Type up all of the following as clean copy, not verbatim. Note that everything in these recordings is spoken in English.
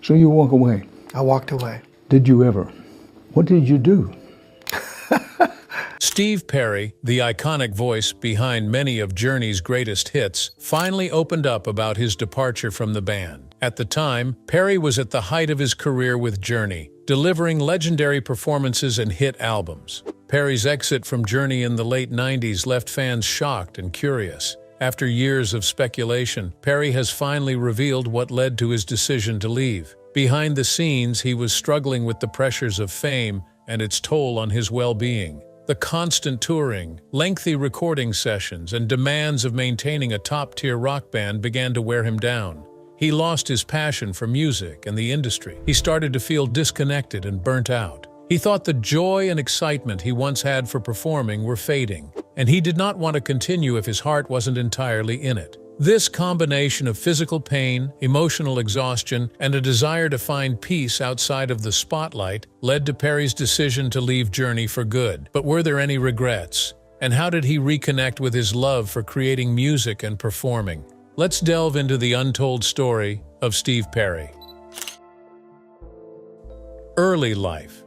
So you walk away. I walked away. Did you ever? What did you do? Steve Perry, the iconic voice behind many of Journey's greatest hits, finally opened up about his departure from the band. At the time, Perry was at the height of his career with Journey, delivering legendary performances and hit albums. Perry's exit from Journey in the late 90s left fans shocked and curious. After years of speculation, Perry has finally revealed what led to his decision to leave. Behind the scenes, he was struggling with the pressures of fame and its toll on his well-being. The constant touring, lengthy recording sessions, and demands of maintaining a top-tier rock band began to wear him down. He lost his passion for music and the industry. He started to feel disconnected and burnt out. He thought the joy and excitement he once had for performing were fading, and he did not want to continue if his heart wasn't entirely in it. This combination of physical pain, emotional exhaustion, and a desire to find peace outside of the spotlight led to Perry's decision to leave Journey for good. But were there any regrets? And how did he reconnect with his love for creating music and performing? Let's delve into the untold story of Steve Perry. Early life.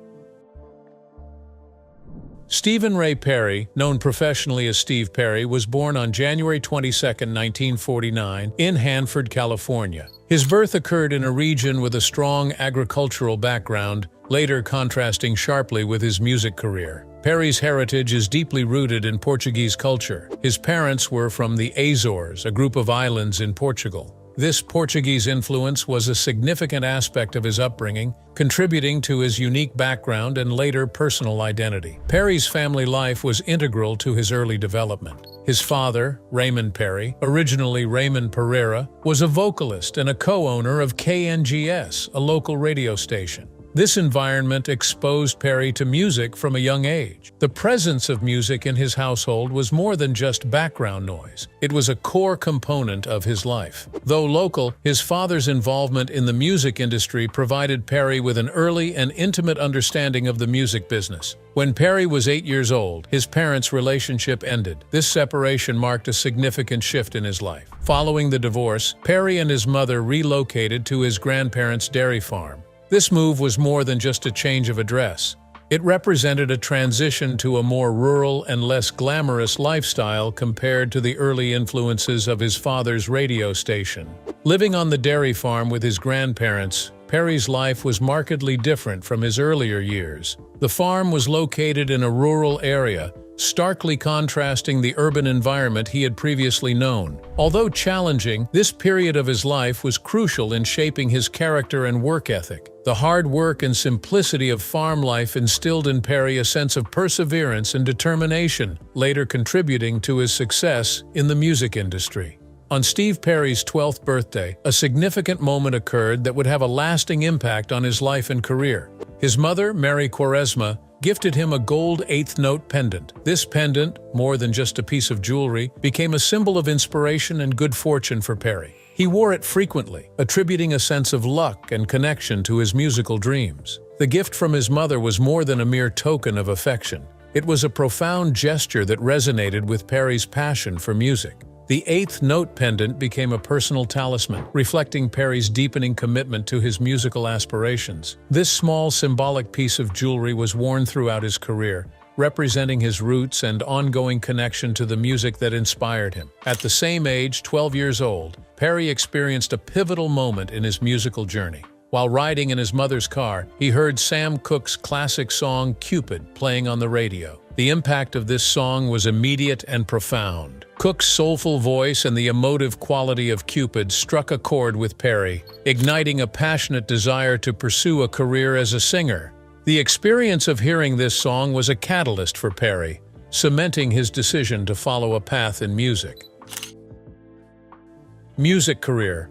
Stephen Ray Perry, known professionally as Steve Perry, was born on January 22, 1949, in Hanford, California. His birth occurred in a region with a strong agricultural background, later contrasting sharply with his music career. Perry's heritage is deeply rooted in Portuguese culture. His parents were from the Azores, a group of islands in Portugal. This Portuguese influence was a significant aspect of his upbringing, contributing to his unique background and later personal identity. Perry's family life was integral to his early development. His father, Raymond Perry, originally Raymond Pereira, was a vocalist and a co-owner of KNGS, a local radio station. This environment exposed Perry to music from a young age. The presence of music in his household was more than just background noise. It was a core component of his life. Though local, his father's involvement in the music industry provided Perry with an early and intimate understanding of the music business. When Perry was 8 years old, his parents' relationship ended. This separation marked a significant shift in his life. Following the divorce, Perry and his mother relocated to his grandparents' dairy farm. This move was more than just a change of address. It represented a transition to a more rural and less glamorous lifestyle compared to the early influences of his father's radio station. Living on the dairy farm with his grandparents, Perry's life was markedly different from his earlier years. The farm was located in a rural area, starkly contrasting the urban environment he had previously known. Although challenging, this period of his life was crucial in shaping his character and work ethic. The hard work and simplicity of farm life instilled in Perry a sense of perseverance and determination, later contributing to his success in the music industry. On Steve Perry's 12th birthday, a significant moment occurred that would have a lasting impact on his life and career. His mother, Mary Quaresma, gifted him a gold eighth-note pendant. This pendant, more than just a piece of jewelry, became a symbol of inspiration and good fortune for Perry. He wore it frequently, attributing a sense of luck and connection to his musical dreams. The gift from his mother was more than a mere token of affection. It was a profound gesture that resonated with Perry's passion for music. The eighth-note pendant became a personal talisman, reflecting Perry's deepening commitment to his musical aspirations. This small symbolic piece of jewelry was worn throughout his career, representing his roots and ongoing connection to the music that inspired him. At the same age, 12 years old, Perry experienced a pivotal moment in his musical journey. While riding in his mother's car, he heard Sam Cooke's classic song Cupid playing on the radio. The impact of this song was immediate and profound. Cooke's soulful voice and the emotive quality of Cupid struck a chord with Perry, igniting a passionate desire to pursue a career as a singer. The experience of hearing this song was a catalyst for Perry, cementing his decision to follow a path in music. Music career.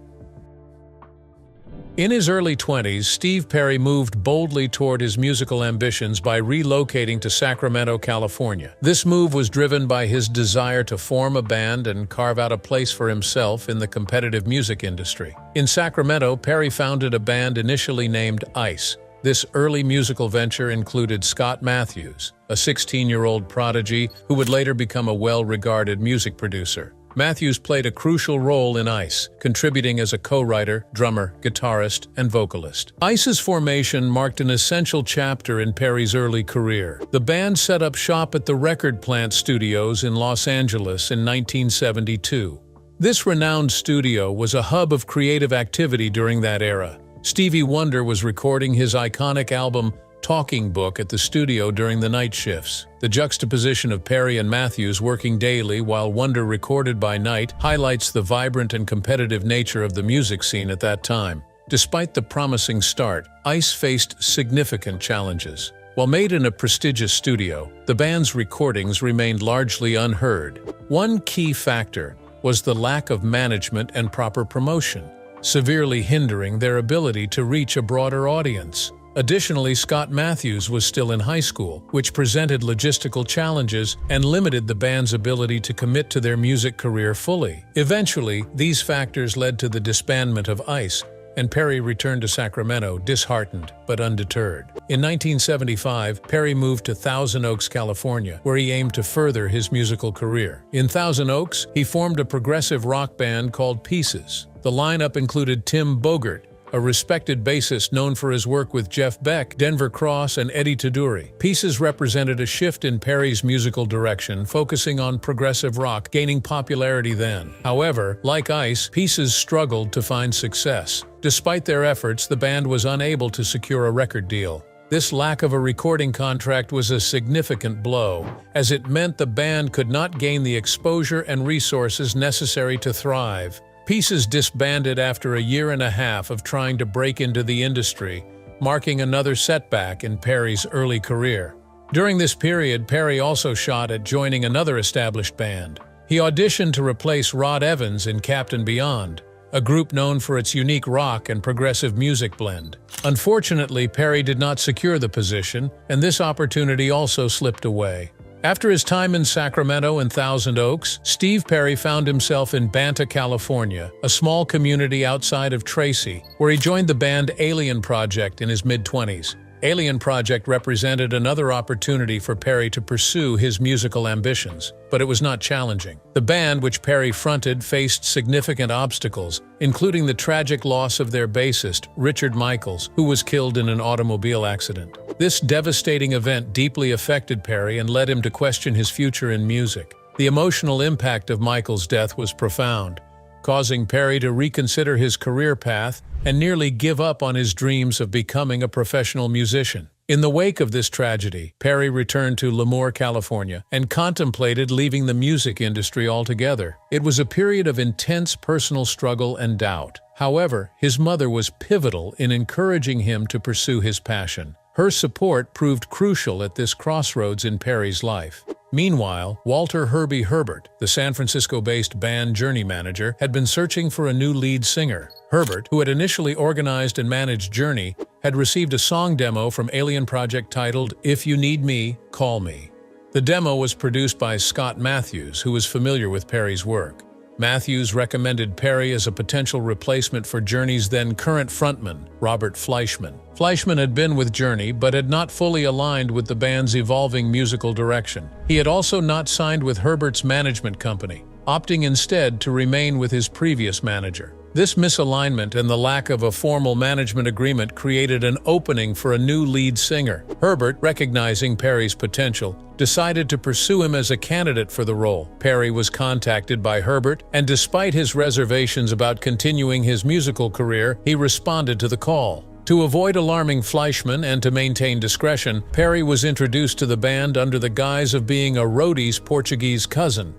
In his early 20s, Steve Perry moved boldly toward his musical ambitions by relocating to Sacramento, California. This move was driven by his desire to form a band and carve out a place for himself in the competitive music industry. In Sacramento, Perry founded a band initially named ICE. This early musical venture included Scott Matthews, a 16-year-old prodigy who would later become a well-regarded music producer. Matthews played a crucial role in ICE, contributing as a co-writer, drummer, guitarist, and vocalist. ICE's formation marked an essential chapter in Perry's early career. The band set up shop at the Record Plant Studios in Los Angeles in 1972. This renowned studio was a hub of creative activity during that era. Stevie Wonder was recording his iconic album Talking Book at the studio during the night shifts. The juxtaposition of Perry and Matthews working daily while Wonder recorded by night highlights the vibrant and competitive nature of the music scene at that time. Despite the promising start, ICE faced significant challenges. While made in a prestigious studio, the band's recordings remained largely unheard. One key factor was the lack of management and proper promotion, severely hindering their ability to reach a broader audience. Additionally, Scott Matthews was still in high school, which presented logistical challenges and limited the band's ability to commit to their music career fully. Eventually, these factors led to the disbandment of ICE, and Perry returned to Sacramento disheartened but undeterred. In 1975, Perry moved to Thousand Oaks, California, where he aimed to further his musical career. In Thousand Oaks, he formed a progressive rock band called Pieces. The lineup included Tim Bogert, a respected bassist known for his work with Jeff Beck, Denver Cross, and Eddie Taduri. Pieces represented a shift in Perry's musical direction, focusing on progressive rock, gaining popularity then. However, like ICE, Pieces struggled to find success. Despite their efforts, the band was unable to secure a record deal. This lack of a recording contract was a significant blow, as it meant the band could not gain the exposure and resources necessary to thrive. Pieces disbanded after a year and a half of trying to break into the industry, marking another setback in Perry's early career. During this period, Perry also shot at joining another established band. He auditioned to replace Rod Evans in Captain Beyond, a group known for its unique rock and progressive music blend. Unfortunately, Perry did not secure the position, and this opportunity also slipped away. After his time in Sacramento and Thousand Oaks, Steve Perry found himself in Banta, California, a small community outside of Tracy, where he joined the band Alien Project in his mid-20s. Alien Project represented another opportunity for Perry to pursue his musical ambitions, but it was not challenging. The band, which Perry fronted, faced significant obstacles, including the tragic loss of their bassist, Richard Michaels, who was killed in an automobile accident. This devastating event deeply affected Perry and led him to question his future in music. The emotional impact of Michaels' death was profound, causing Perry to reconsider his career path and nearly give up on his dreams of becoming a professional musician. In the wake of this tragedy, Perry returned to Lemoore, California, and contemplated leaving the music industry altogether. It was a period of intense personal struggle and doubt. However, his mother was pivotal in encouraging him to pursue his passion. Her support proved crucial at this crossroads in Perry's life. Meanwhile, Walter Herbie Herbert, the San Francisco-based band Journey manager, had been searching for a new lead singer. Herbert, who had initially organized and managed Journey, had received a song demo from Alien Project titled "If You Need Me, Call Me." The demo was produced by Scott Matthews, who was familiar with Perry's work. Matthews recommended Perry as a potential replacement for Journey's then-current frontman, Robert Fleischman. Fleischman had been with Journey but had not fully aligned with the band's evolving musical direction. He had also not signed with Herbert's management company, opting instead to remain with his previous manager. This misalignment and the lack of a formal management agreement created an opening for a new lead singer. Herbert, recognizing Perry's potential, decided to pursue him as a candidate for the role. Perry was contacted by Herbert, and despite his reservations about continuing his musical career, he responded to the call. To avoid alarming Fleischman and to maintain discretion, Perry was introduced to the band under the guise of being a roadie's Portuguese cousin.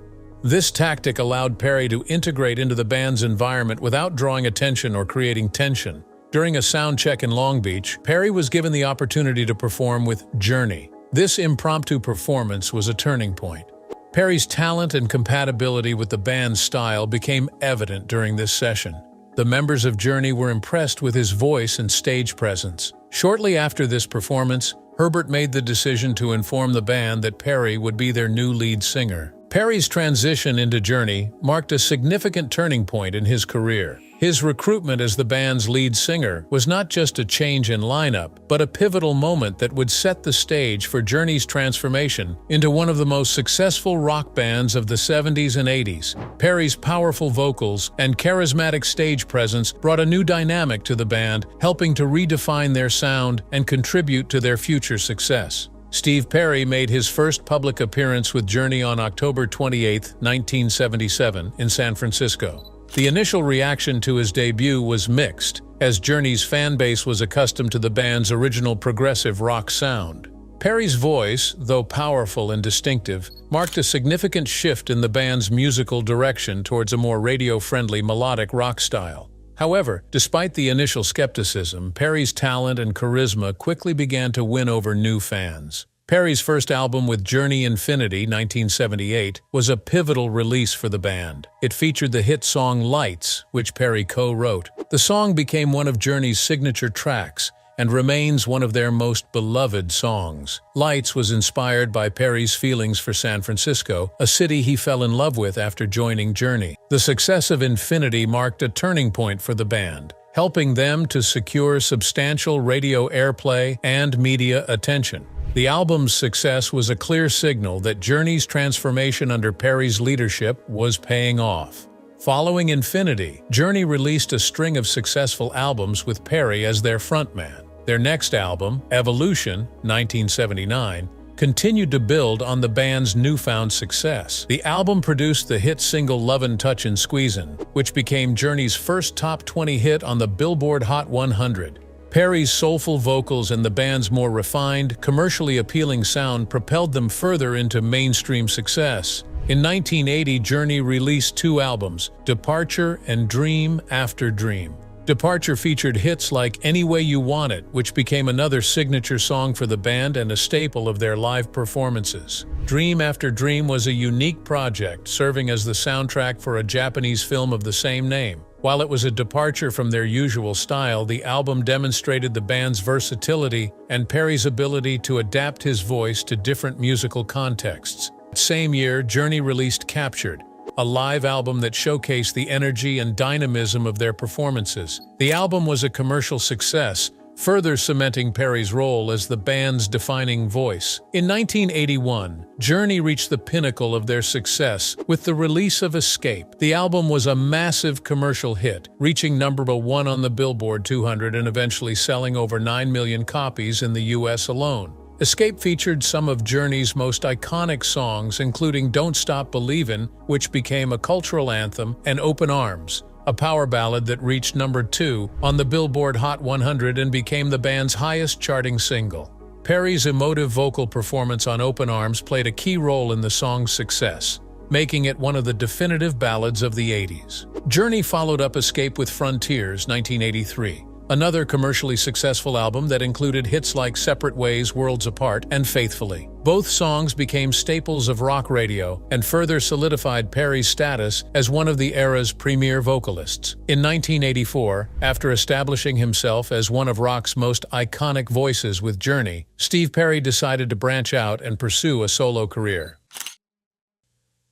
This tactic allowed Perry to integrate into the band's environment without drawing attention or creating tension. During a sound check in Long Beach, Perry was given the opportunity to perform with Journey. This impromptu performance was a turning point. Perry's talent and compatibility with the band's style became evident during this session. The members of Journey were impressed with his voice and stage presence. Shortly after this performance, Herbert made the decision to inform the band that Perry would be their new lead singer. Perry's transition into Journey marked a significant turning point in his career. His recruitment as the band's lead singer was not just a change in lineup, but a pivotal moment that would set the stage for Journey's transformation into one of the most successful rock bands of the 70s and 80s. Perry's powerful vocals and charismatic stage presence brought a new dynamic to the band, helping to redefine their sound and contribute to their future success. Steve Perry made his first public appearance with Journey on October 28, 1977, in San Francisco. The initial reaction to his debut was mixed, as Journey's fan base was accustomed to the band's original progressive rock sound. Perry's voice, though powerful and distinctive, marked a significant shift in the band's musical direction towards a more radio-friendly melodic rock style. However, despite the initial skepticism, Perry's talent and charisma quickly began to win over new fans. Perry's first album with Journey, Infinity, 1978, was a pivotal release for the band. It featured the hit song Lights, which Perry co-wrote. The song became one of Journey's signature tracks and remains one of their most beloved songs. Lights was inspired by Perry's feelings for San Francisco, a city he fell in love with after joining Journey. The success of Infinity marked a turning point for the band, helping them to secure substantial radio airplay and media attention. The album's success was a clear signal that Journey's transformation under Perry's leadership was paying off. Following Infinity, Journey released a string of successful albums with Perry as their frontman. Their next album, Evolution, 1979, continued to build on the band's newfound success. The album produced the hit single Lovin' Touchin' Squeezin', which became Journey's first top 20 hit on the Billboard Hot 100. Perry's soulful vocals and the band's more refined, commercially appealing sound propelled them further into mainstream success. In 1980, Journey released two albums, Departure and Dream After Dream. Departure featured hits like Any Way You Want It, which became another signature song for the band and a staple of their live performances. Dream After Dream was a unique project, serving as the soundtrack for a Japanese film of the same name. While it was a departure from their usual style, the album demonstrated the band's versatility and Perry's ability to adapt his voice to different musical contexts. That same year, Journey released Captured, a live album that showcased the energy and dynamism of their performances. The album was a commercial success, further cementing Perry's role as the band's defining voice. In 1981, Journey reached the pinnacle of their success with the release of Escape. The album was a massive commercial hit, reaching number 1 on the Billboard 200 and eventually selling over 9 million copies in the US alone. Escape featured some of Journey's most iconic songs, including Don't Stop Believin', which became a cultural anthem, and Open Arms, a power ballad that reached number 2 on the Billboard Hot 100 and became the band's highest charting single. Perry's emotive vocal performance on Open Arms played a key role in the song's success, making it one of the definitive ballads of the 80s. Journey followed up Escape with Frontiers, 1983, another commercially successful album that included hits like Separate Ways, Worlds Apart, and Faithfully. Both songs became staples of rock radio and further solidified Perry's status as one of the era's premier vocalists. In 1984, after establishing himself as one of rock's most iconic voices with Journey, Steve Perry decided to branch out and pursue a solo career.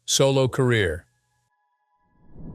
Solo career.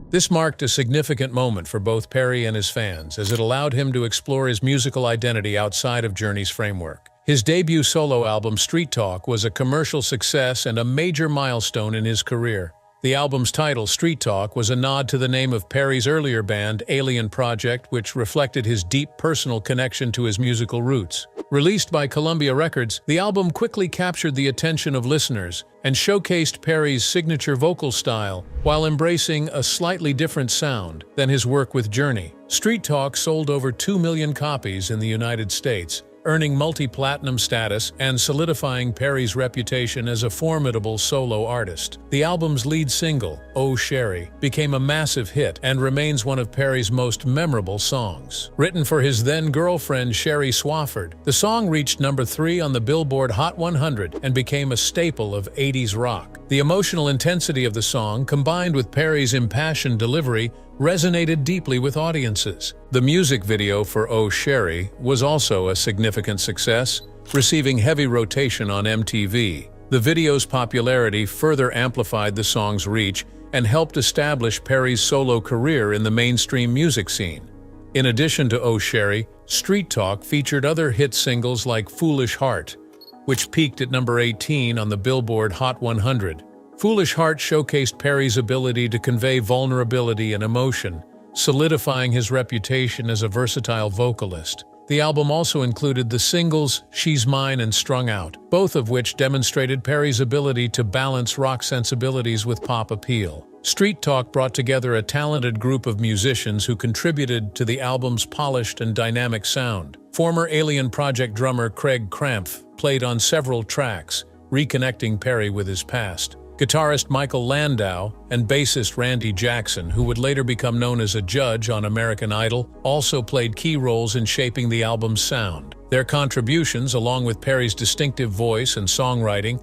This marked a significant moment for both Perry and his fans, as it allowed him to explore his musical identity outside of Journey's framework. His debut solo album, Street Talk, was a commercial success and a major milestone in his career. The album's title, Street Talk, was a nod to the name of Perry's earlier band, Alien Project, which reflected his deep personal connection to his musical roots. Released by Columbia Records, the album quickly captured the attention of listeners and showcased Perry's signature vocal style while embracing a slightly different sound than his work with Journey. Street Talk sold over 2 million copies in the United States, earning multi-platinum status and solidifying Perry's reputation as a formidable solo artist. The album's lead single, Oh Sherry, became a massive hit and remains one of Perry's most memorable songs. Written for his then-girlfriend Sherry Swafford, the song reached number 3 on the Billboard Hot 100 and became a staple of 80s rock. The emotional intensity of the song, combined with Perry's impassioned delivery, resonated deeply with audiences. The music video for Oh Sherry was also a significant success, receiving heavy rotation on MTV. The video's popularity further amplified the song's reach and helped establish Perry's solo career in the mainstream music scene. In addition to Oh Sherry, Street Talk featured other hit singles like Foolish Heart, which peaked at number 18 on the Billboard Hot 100. Foolish Heart showcased Perry's ability to convey vulnerability and emotion, solidifying his reputation as a versatile vocalist. The album also included the singles She's Mine and Strung Out, both of which demonstrated Perry's ability to balance rock sensibilities with pop appeal. Street Talk brought together a talented group of musicians who contributed to the album's polished and dynamic sound. Former Alien Project drummer Craig Krampf played on several tracks, reconnecting Perry with his past. Guitarist Michael Landau and bassist Randy Jackson, who would later become known as a judge on American Idol, also played key roles in shaping the album's sound. Their contributions, along with Perry's distinctive voice and songwriting,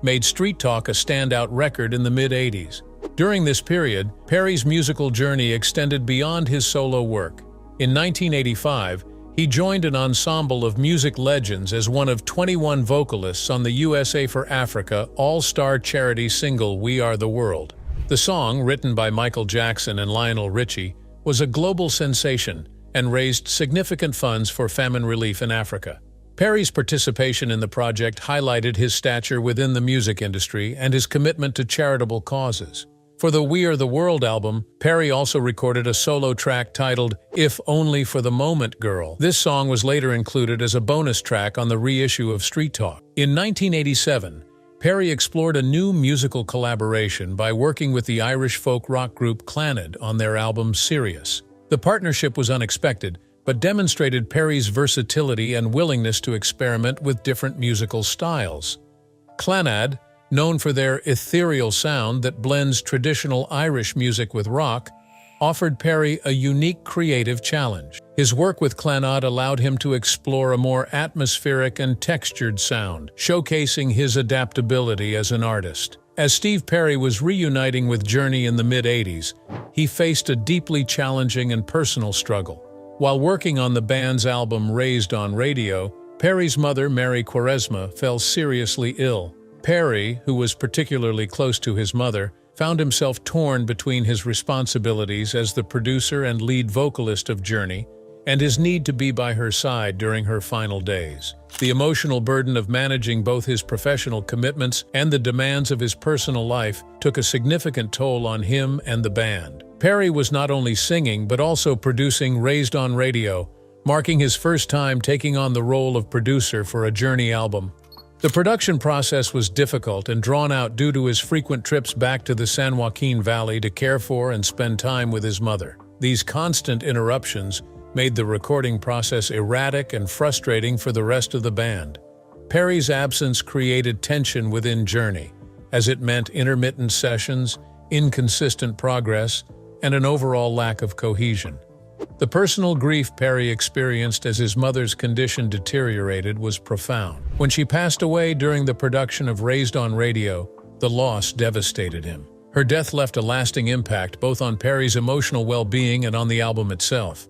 made Street Talk a standout record in the mid-'80s. During this period, Perry's musical journey extended beyond his solo work. In 1985, he joined an ensemble of music legends as one of 21 vocalists on the USA for Africa all-star charity single We Are the World. The song, written by Michael Jackson and Lionel Richie, was a global sensation and raised significant funds for famine relief in Africa. Perry's participation in the project highlighted his stature within the music industry and his commitment to charitable causes. For the We Are the World album, Perry also recorded a solo track titled If Only for the Moment Girl. This song was later included as a bonus track on the reissue of Street Talk. In 1987, Perry explored a new musical collaboration by working with the Irish folk rock group Clannad on their album Sirius. The partnership was unexpected, but demonstrated Perry's versatility and willingness to experiment with different musical styles. Clannad, known for their ethereal sound that blends traditional Irish music with rock, offered Perry a unique creative challenge. His work with Clannad allowed him to explore a more atmospheric and textured sound, showcasing his adaptability as an artist. As Steve Perry was reuniting with Journey in the mid-'80s, he faced a deeply challenging and personal struggle. While working on the band's album Raised on Radio, Perry's mother, Mary Quaresma, fell seriously ill. Perry, who was particularly close to his mother, found himself torn between his responsibilities as the producer and lead vocalist of Journey and his need to be by her side during her final days. The emotional burden of managing both his professional commitments and the demands of his personal life took a significant toll on him and the band. Perry was not only singing but also producing Raised on Radio, marking his first time taking on the role of producer for a Journey album. The production process was difficult and drawn out due to his frequent trips back to the San Joaquin Valley to care for and spend time with his mother. These constant interruptions made the recording process erratic and frustrating for the rest of the band. Perry's absence created tension within Journey, as it meant intermittent sessions, inconsistent progress, and an overall lack of cohesion. The personal grief Perry experienced as his mother's condition deteriorated was profound. When she passed away during the production of Raised on Radio, the loss devastated him. Her death left a lasting impact both on Perry's emotional well-being and on the album itself.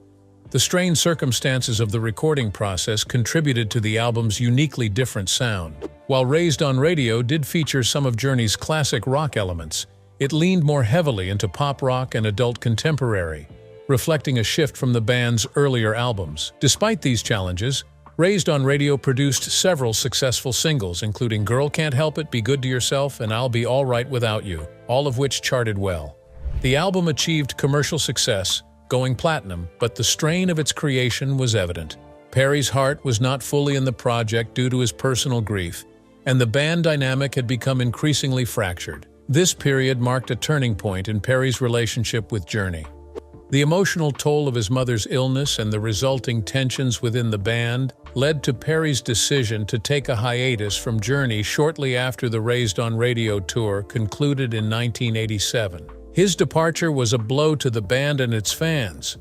The strained circumstances of the recording process contributed to the album's uniquely different sound. While Raised on Radio did feature some of Journey's classic rock elements, it leaned more heavily into pop rock and adult contemporary, reflecting a shift from the band's earlier albums. Despite these challenges, Raised on Radio produced several successful singles, including Girl Can't Help It, Be Good to Yourself, and I'll Be All Right Without You, all of which charted well. The album achieved commercial success, going platinum, but the strain of its creation was evident. Perry's heart was not fully in the project due to his personal grief, and the band dynamic had become increasingly fractured. This period marked a turning point in Perry's relationship with Journey. The emotional toll of his mother's illness and the resulting tensions within the band led to Perry's decision to take a hiatus from Journey shortly after the Raised on Radio tour concluded in 1987. His departure was a blow to the band and its fans,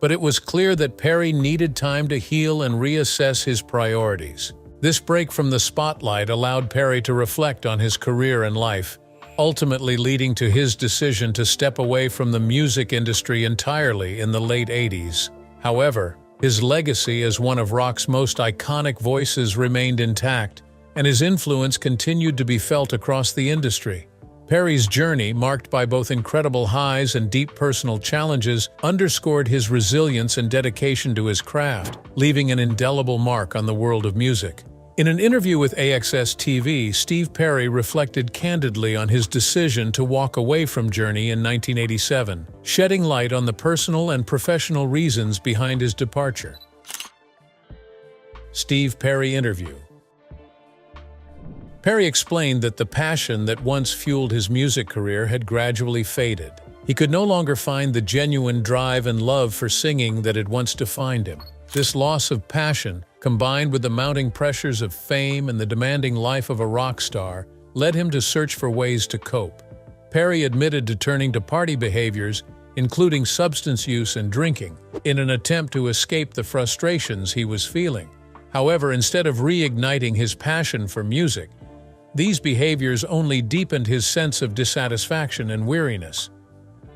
but it was clear that Perry needed time to heal and reassess his priorities. This break from the spotlight allowed Perry to reflect on his career and life, ultimately leading to his decision to step away from the music industry entirely in the late 80s. However, his legacy as one of rock's most iconic voices remained intact, and his influence continued to be felt across the industry. Perry's journey, marked by both incredible highs and deep personal challenges, underscored his resilience and dedication to his craft, leaving an indelible mark on the world of music. In an interview with AXS-TV, Steve Perry reflected candidly on his decision to walk away from Journey in 1987, shedding light on the personal and professional reasons behind his departure. Steve Perry interview. Perry explained that the passion that once fueled his music career had gradually faded. He could no longer find the genuine drive and love for singing that had once defined him. This loss of passion, combined with the mounting pressures of fame and the demanding life of a rock star, led him to search for ways to cope. Perry admitted to turning to party behaviors, including substance use and drinking, in an attempt to escape the frustrations he was feeling. However, instead of reigniting his passion for music, these behaviors only deepened his sense of dissatisfaction and weariness.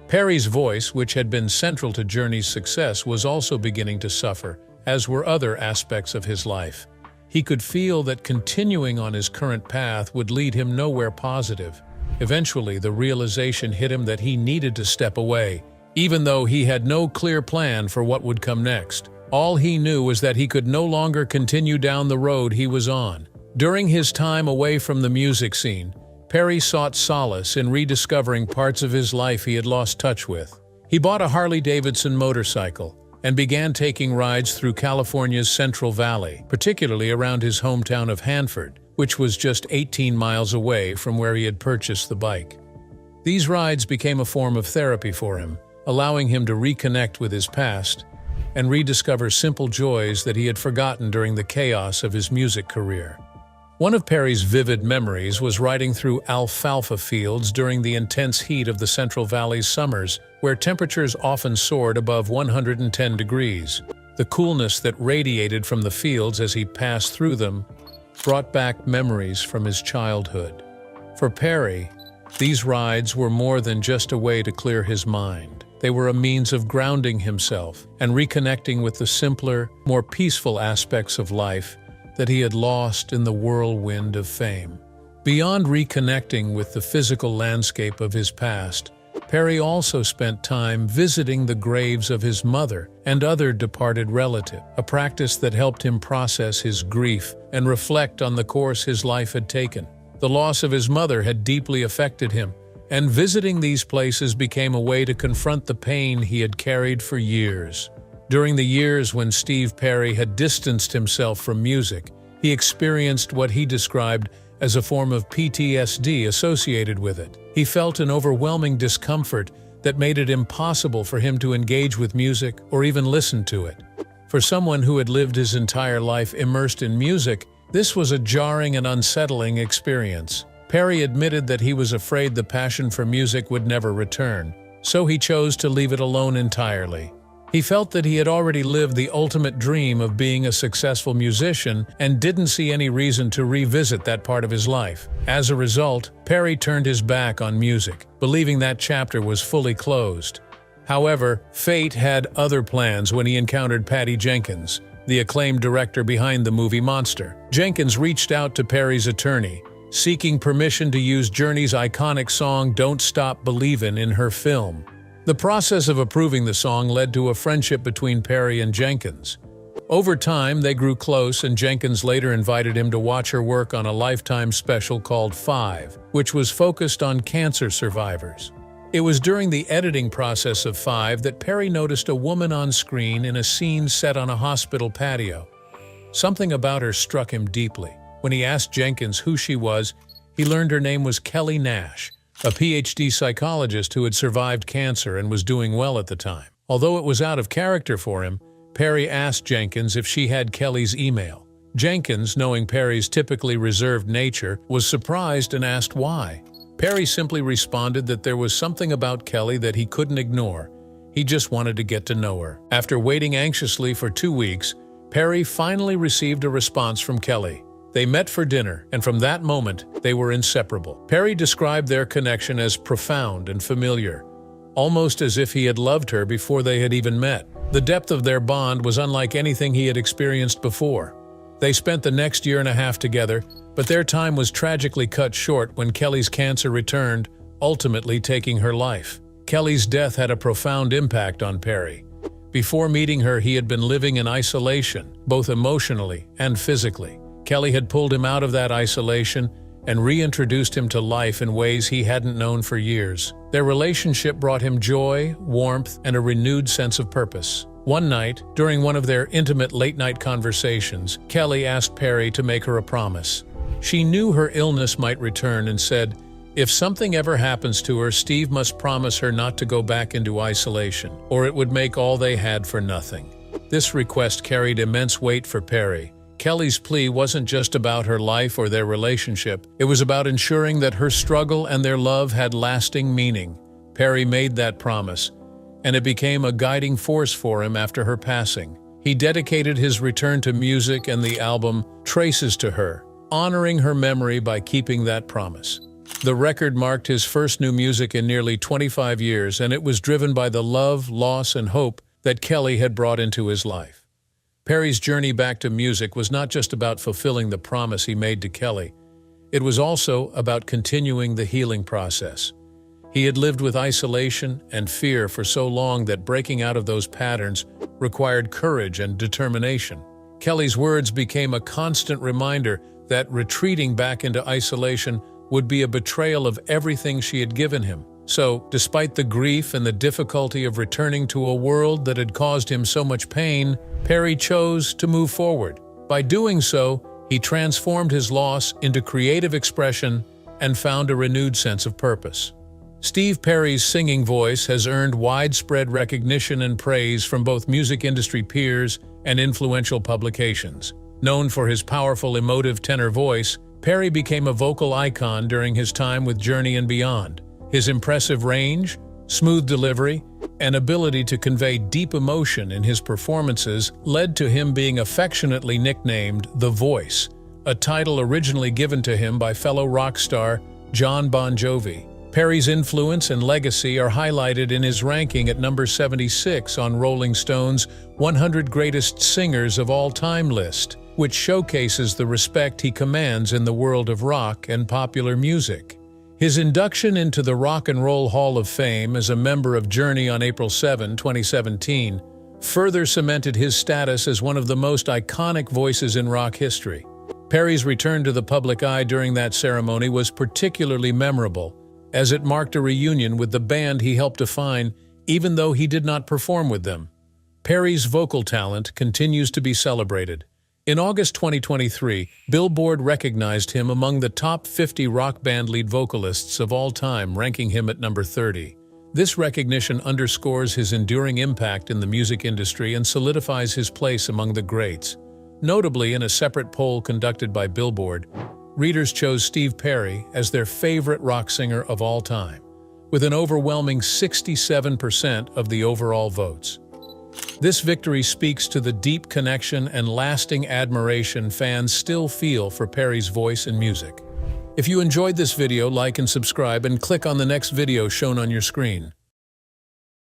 Perry's voice, which had been central to Journey's success, was also beginning to suffer, as were other aspects of his life. He could feel that continuing on his current path would lead him nowhere positive. Eventually, the realization hit him that he needed to step away, even though he had no clear plan for what would come next. All he knew was that he could no longer continue down the road he was on. During his time away from the music scene, Perry sought solace in rediscovering parts of his life he had lost touch with. He bought a Harley-Davidson motorcycle and began taking rides through California's Central Valley, particularly around his hometown of Hanford, which was just 18 miles away from where he had purchased the bike. These rides became a form of therapy for him, allowing him to reconnect with his past and rediscover simple joys that he had forgotten during the chaos of his music career. One of Perry's vivid memories was riding through alfalfa fields during the intense heat of the Central Valley's summers, where temperatures often soared above 110 degrees. The coolness that radiated from the fields as he passed through them brought back memories from his childhood. For Perry, these rides were more than just a way to clear his mind. They were a means of grounding himself and reconnecting with the simpler, more peaceful aspects of life that he had lost in the whirlwind of fame. Beyond reconnecting with the physical landscape of his past, Perry also spent time visiting the graves of his mother and other departed relatives, a practice that helped him process his grief and reflect on the course his life had taken. The loss of his mother had deeply affected him, and visiting these places became a way to confront the pain he had carried for years. During the years when Steve Perry had distanced himself from music, he experienced what he described as a form of PTSD associated with it. He felt an overwhelming discomfort that made it impossible for him to engage with music or even listen to it. For someone who had lived his entire life immersed in music, this was a jarring and unsettling experience. Perry admitted that he was afraid the passion for music would never return, so he chose to leave it alone entirely. He felt that he had already lived the ultimate dream of being a successful musician and didn't see any reason to revisit that part of his life. As a result, Perry turned his back on music, believing that chapter was fully closed. However, fate had other plans when he encountered Patty Jenkins, the acclaimed director behind the movie Monster. Jenkins reached out to Perry's attorney, seeking permission to use Journey's iconic song "Don't Stop Believin'" in her film. The process of approving the song led to a friendship between Perry and Jenkins. Over time, they grew close, and Jenkins later invited him to watch her work on a Lifetime special called 5, which was focused on cancer survivors. It was during the editing process of 5 that Perry noticed a woman on screen in a scene set on a hospital patio. Something about her struck him deeply. When he asked Jenkins who she was, he learned her name was Kelly Nash, a PhD psychologist who had survived cancer and was doing well at the time. Although it was out of character for him, Perry asked Jenkins if she had Kelly's email. Jenkins, knowing Perry's typically reserved nature, was surprised and asked why. Perry simply responded that there was something about Kelly that he couldn't ignore. He just wanted to get to know her. After waiting anxiously for 2 weeks, Perry finally received a response from Kelly. They met for dinner, and from that moment, they were inseparable. Perry described their connection as profound and familiar, almost as if he had loved her before they had even met. The depth of their bond was unlike anything he had experienced before. They spent the next year and a half together, but their time was tragically cut short when Kelly's cancer returned, ultimately taking her life. Kelly's death had a profound impact on Perry. Before meeting her, he had been living in isolation, both emotionally and physically. Kelly had pulled him out of that isolation and reintroduced him to life in ways he hadn't known for years. Their relationship brought him joy, warmth, and a renewed sense of purpose. One night, during one of their intimate late-night conversations, Kelly asked Perry to make her a promise. She knew her illness might return and said, if something ever happens to her, Steve must promise her not to go back into isolation, or it would make all they had for nothing. This request carried immense weight for Perry. Kelly's plea wasn't just about her life or their relationship. It was about ensuring that her struggle and their love had lasting meaning. Perry made that promise, and it became a guiding force for him after her passing. He dedicated his return to music and the album Traces to her, honoring her memory by keeping that promise. The record marked his first new music in nearly 25 years, and it was driven by the love, loss, and hope that Kelly had brought into his life. Perry's journey back to music was not just about fulfilling the promise he made to Kelly. It was also about continuing the healing process. He had lived with isolation and fear for so long that breaking out of those patterns required courage and determination. Kelly's words became a constant reminder that retreating back into isolation would be a betrayal of everything she had given him. So, despite the grief and the difficulty of returning to a world that had caused him so much pain, Perry chose to move forward. By doing so, he transformed his loss into creative expression and found a renewed sense of purpose. Steve Perry's singing voice has earned widespread recognition and praise from both music industry peers and influential publications. Known for his powerful, emotive tenor voice, Perry became a vocal icon during his time with Journey and beyond. His impressive range, smooth delivery, and ability to convey deep emotion in his performances led to him being affectionately nicknamed The Voice, a title originally given to him by fellow rock star Jon Bon Jovi. Perry's influence and legacy are highlighted in his ranking at number 76 on Rolling Stone's 100 Greatest Singers of All Time list, which showcases the respect he commands in the world of rock and popular music. His induction into the Rock and Roll Hall of Fame as a member of Journey on April 7, 2017, further cemented his status as one of the most iconic voices in rock history. Perry's return to the public eye during that ceremony was particularly memorable, as it marked a reunion with the band he helped define, even though he did not perform with them. Perry's vocal talent continues to be celebrated. In August 2023, Billboard recognized him among the top 50 rock band lead vocalists of all time, ranking him at number 30. This recognition underscores his enduring impact in the music industry and solidifies his place among the greats. Notably, in a separate poll conducted by Billboard, readers chose Steve Perry as their favorite rock singer of all time, with an overwhelming 67% of the overall votes. This victory speaks to the deep connection and lasting admiration fans still feel for Perry's voice and music. If you enjoyed this video, like and subscribe and click on the next video shown on your screen.